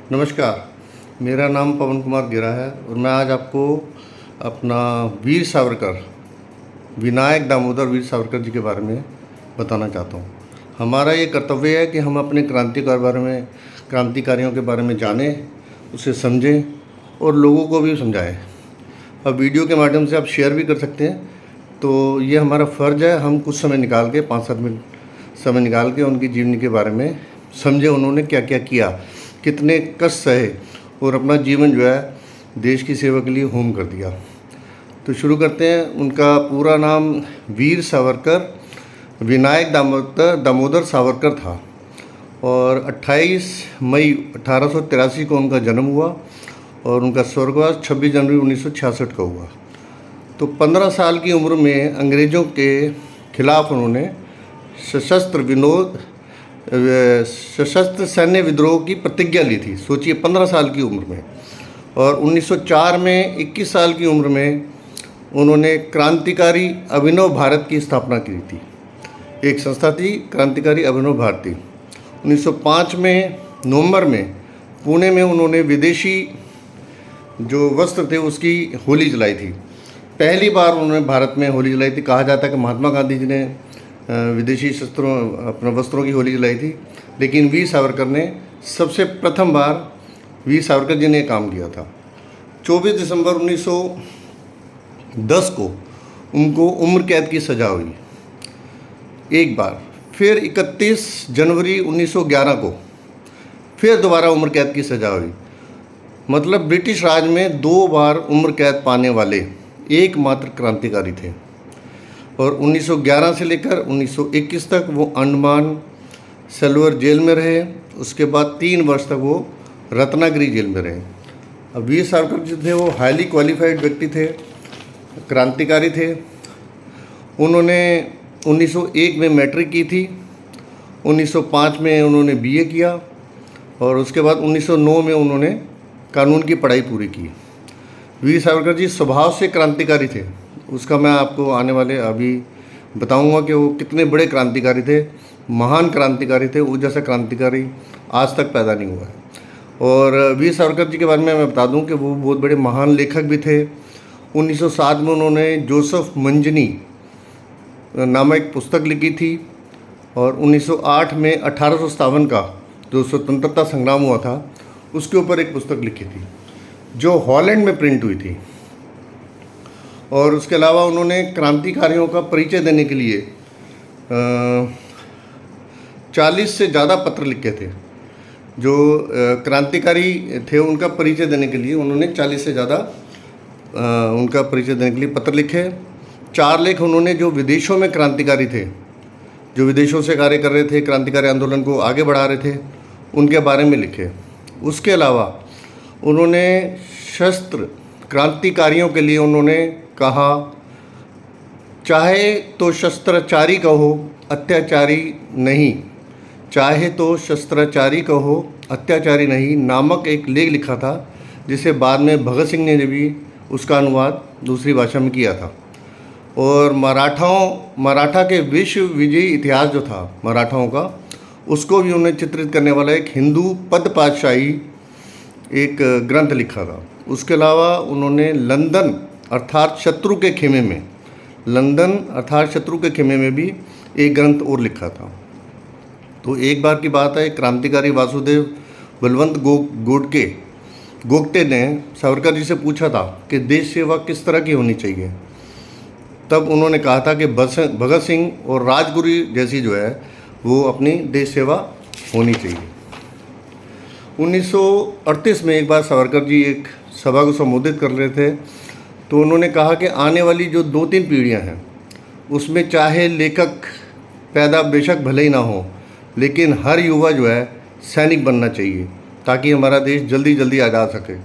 नमस्कार, मेरा नाम पवन कुमार गिरा है और मैं आज आपको अपना वीर सावरकर, विनायक दामोदर वीर सावरकर जी के बारे में बताना चाहता हूँ। हमारा ये कर्तव्य है कि हम अपने क्रांतिकारियों के बारे में जानें, उसे समझें और लोगों को भी समझाएं। अब वीडियो के माध्यम से आप शेयर भी कर सकते हैं, तो ये हमारा फ़र्ज़ है। हम कुछ समय निकाल के 5-7 मिनट समय निकाल के उनकी जीवनी के बारे में समझें, उन्होंने क्या क्या किया, कितने कष्ट सहे और अपना जीवन जो है देश की सेवा के लिए होम कर दिया। तो शुरू करते हैं। उनका पूरा नाम वीर सावरकर विनायक दामोदर सावरकर था और 28 मई 1883 को उनका जन्म हुआ और उनका स्वर्गवास 26 जनवरी 1966 को हुआ। तो 15 साल की उम्र में अंग्रेज़ों के खिलाफ उन्होंने सशस्त्र सैन्य विद्रोह की प्रतिज्ञा ली थी। सोचिए, 15 साल की उम्र में। और 1904 में 21 साल की उम्र में उन्होंने क्रांतिकारी अभिनव भारत की स्थापना की थी। एक संस्था थी क्रांतिकारी अभिनव भारती। 1905 में नवंबर में पुणे में उन्होंने विदेशी जो वस्त्र थे उसकी होली जलाई थी। पहली बार उन्होंने भारत में होली जलाई थी। कहा जाता है कि महात्मा गांधी जी ने विदेशी अपने वस्त्रों की होली जलाई थी, लेकिन वीर सावरकर ने सबसे प्रथम बार वीर सावरकर जी ने काम किया था। 24 दिसंबर 1910 को उनको उम्र कैद की सज़ा हुई एक बार। फिर 31 जनवरी 1911 को फिर दोबारा उम्र कैद की सज़ा हुई। मतलब ब्रिटिश राज में 2 बार उम्र कैद पाने वाले एकमात्र क्रांतिकारी थे। और 1911 से लेकर 1921 तक वो अंडमान सेल्वर जेल में रहे। उसके बाद 3 वर्ष तक वो रत्नागिरी जेल में रहे। अब वीर सावरकर जो थे वो हाईली क्वालिफाइड व्यक्ति थे, क्रांतिकारी थे। उन्होंने 1901 में मैट्रिक की थी, 1905 में उन्होंने बीए किया और उसके बाद 1909 में उन्होंने कानून की पढ़ाई पूरी की। वीर सावरकर जी स्वभाव से क्रांतिकारी थे। उसका मैं आपको आने वाले अभी बताऊंगा कि वो कितने बड़े क्रांतिकारी थे, महान क्रांतिकारी थे। वो जैसा क्रांतिकारी आज तक पैदा नहीं हुआ है। और वीर सावरकर जी के बारे में मैं बता दूं कि वो बहुत बड़े महान लेखक भी थे। 1907 में उन्होंने जोसेफ मंजनी नामक एक पुस्तक लिखी थी और 1908 में 1857 का जो स्वतंत्रता संग्राम हुआ था उसके ऊपर एक पुस्तक लिखी थी जो हॉलैंड में प्रिंट हुई थी। और उसके अलावा उन्होंने क्रांतिकारियों का परिचय देने के लिए 40 से ज़्यादा पत्र लिखे थे। जो क्रांतिकारी थे उनका परिचय देने के लिए उन्होंने 40 से ज़्यादा उनका परिचय देने के लिए पत्र लिखे। 4 लेख उन्होंने जो विदेशों में क्रांतिकारी थे, जो विदेशों से कार्य कर रहे थे, क्रांतिकारी आंदोलन को आगे बढ़ा रहे थे, उनके बारे में लिखे। उसके अलावा उन्होंने शस्त्र क्रांतिकारियों के लिए उन्होंने कहा, चाहे तो शस्त्राचारी कहो अत्याचारी नहीं, चाहे तो शस्त्राचारी कहो अत्याचारी नहीं नामक एक लेख लिखा था, जिसे बाद में भगत सिंह ने भी उसका अनुवाद दूसरी भाषा में किया था। और मराठा के विश्व विजयी इतिहास जो था मराठाओं का, उसको भी उन्हें चित्रित करने वाला एक हिंदू पद पातशाही एक ग्रंथ लिखा था। उसके अलावा उन्होंने लंदन अर्थात शत्रु के खेमे में भी एक ग्रंथ और लिखा था। तो एक बार की बात है, क्रांतिकारी वासुदेव बलवंत गोगटे ने सावरकर जी से पूछा था कि देश सेवा किस तरह की होनी चाहिए। तब उन्होंने कहा था कि भगत सिंह और राजगुरु जैसी जो है वो अपनी देश सेवा होनी चाहिए। 1938 में एक बार सावरकर जी एक सभा को संबोधित कर रहे थे, तो उन्होंने कहा कि आने वाली जो 2-3 पीढ़ियां हैं उसमें चाहे लेखक पैदा बेशक भले ही ना हो, लेकिन हर युवा जो है सैनिक बनना चाहिए ताकि हमारा देश जल्दी जल्दी आज़ाद सके।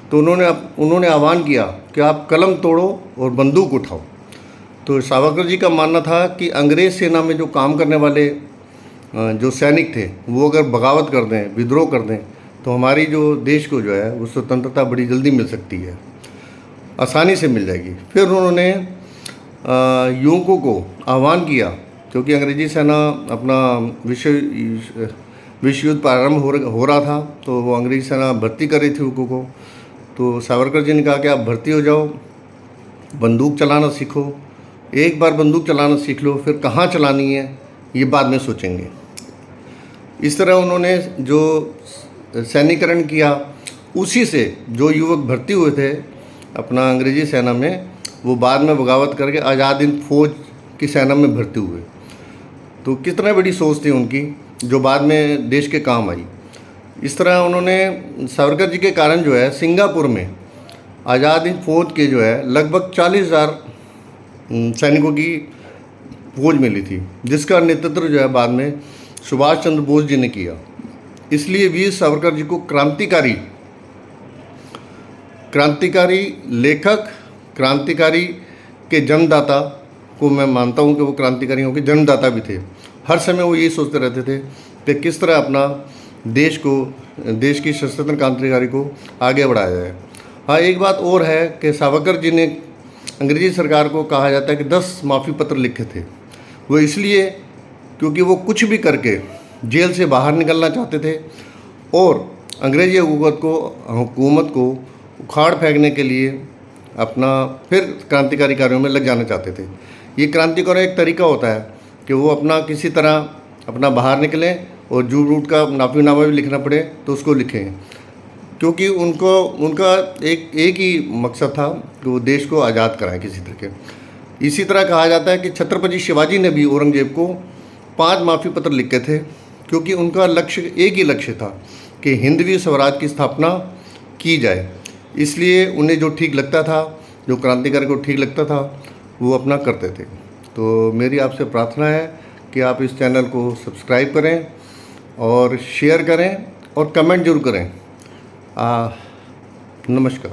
तो उन्होंने आह्वान किया कि आप कलम तोड़ो और बंदूक उठाओ। तो सावरकर जी का मानना था कि अंग्रेज़ सेना में जो काम करने वाले जो सैनिक थे वो अगर बगावत कर दें, विद्रोह कर दें, तो हमारी जो देश को जो है वो स्वतंत्रता बड़ी जल्दी मिल सकती है, आसानी से मिल जाएगी। फिर उन्होंने युवकों को आह्वान किया, क्योंकि अंग्रेज़ी सेना अपना विश्व युद्ध प्रारंभ हो रहा था, तो वो अंग्रेजी सेना भर्ती कर रही थी लोगों को। तो सावरकर जी ने कहा कि आप भर्ती हो जाओ, बंदूक चलाना सीखो, एक बार बंदूक चलाना सीख लो, फिर कहाँ चलानी है ये बाद में सोचेंगे। इस तरह उन्होंने जो सैनिकरण किया, उसी से जो युवक भर्ती हुए थे अपना अंग्रेजी सेना में, वो बाद में बगावत करके आज़ाद हिंद फौज की सेना में भर्ती हुए। तो कितना बड़ी सोच थी उनकी, जो बाद में देश के काम आई। इस तरह उन्होंने, सावरकर जी के कारण जो है सिंगापुर में आज़ाद हिंद फौज के जो है लगभग 40,000 सैनिकों की फौज मिली थी, जिसका नेतृत्व जो है बाद में सुभाष चंद्र बोस जी ने किया। इसलिए वीर सावरकर जी को क्रांतिकारी लेखक, क्रांतिकारी के जन्मदाता को मैं मानता हूँ कि वो क्रांतिकारियों के जन्मदाता भी थे। हर समय वो ये सोचते रहते थे कि किस तरह अपना देश की सशस्त्र क्रांतिकारी को आगे बढ़ाया जाए। हाँ, एक बात और है कि सावरकर जी ने अंग्रेजी सरकार को कहा जाता है कि 10 माफ़ी पत्र लिखे थे। वो इसलिए क्योंकि वो कुछ भी करके जेल से बाहर निकलना चाहते थे और अंग्रेजी हुकूमत को उखाड़ फेंकने के लिए अपना फिर क्रांतिकारी कार्यों में लग जाना चाहते थे। ये क्रांतिकारी एक तरीका होता है कि वो अपना किसी तरह अपना बाहर निकलें और जूट रूट का माफ़ीनामा भी लिखना पड़े तो उसको लिखें, क्योंकि उनका एक ही मकसद था कि वो देश को आज़ाद कराएं किसी तरह के। इसी तरह कहा जाता है कि छत्रपति शिवाजी ने भी औरंगजेब को 5 माफ़ी पत्र लिखे थे, क्योंकि उनका लक्ष्य एक ही लक्ष्य था कि हिंदवी स्वराज की स्थापना की जाए। इसलिए उन्हें जो ठीक लगता था, जो क्रांतिकारी को ठीक लगता था, वो अपना करते थे। तो मेरी आपसे प्रार्थना है कि आप इस चैनल को सब्सक्राइब करें और शेयर करें और कमेंट जरूर करें। नमस्कार।